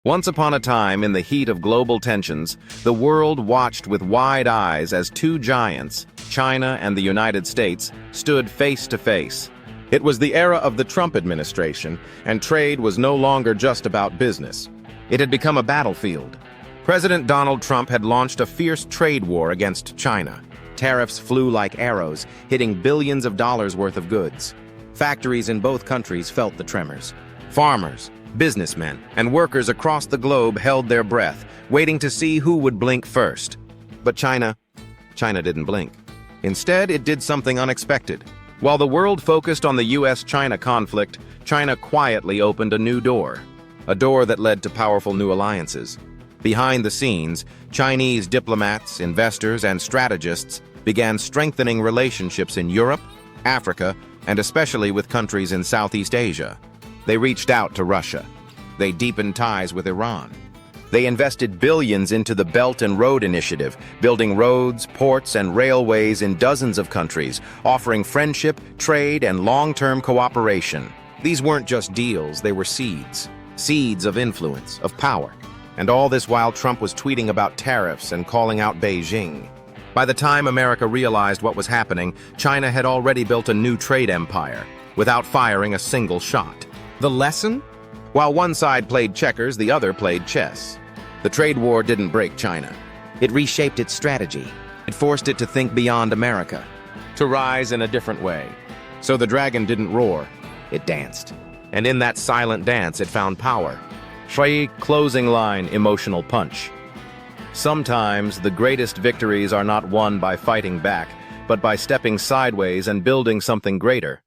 Once upon a time, in the heat of global tensions, the world watched with wide eyes as two giants, China and the United States, stood face to face. It was the era of the Trump administration, and trade was no longer just about business. It had become a battlefield. President Donald Trump had launched a fierce trade war against China. Tariffs flew like arrows, hitting billions of dollars worth of goods. Factories in both countries felt the tremors. Farmers, businessmen, and workers across the globe held their breath, waiting to see who would blink first. But China didn't blink. Instead, it did something unexpected. While the world focused on the US-China conflict, China quietly opened a new door. A door that led to powerful new alliances. Behind the scenes, Chinese diplomats, investors, and strategists began strengthening relationships in Europe, Africa, and especially with countries in Southeast Asia. They reached out to Russia. They deepened ties with Iran. They invested billions into the Belt and Road Initiative, building roads, ports, and railways in dozens of countries, offering friendship, trade, and long-term cooperation. These weren't just deals, they were seeds. Seeds of influence, of power. And all this while Trump was tweeting about tariffs and calling out Beijing. By the time America realized what was happening, China had already built a new trade empire, without firing a single shot. The lesson? While one side played checkers, the other played chess. The trade war didn't break China. It reshaped its strategy. It forced it to think beyond America, to rise in a different way. So the dragon didn't roar, it danced. And in that silent dance, it found power. Shui closing line, emotional punch. Sometimes the greatest victories are not won by fighting back, but by stepping sideways and building something greater.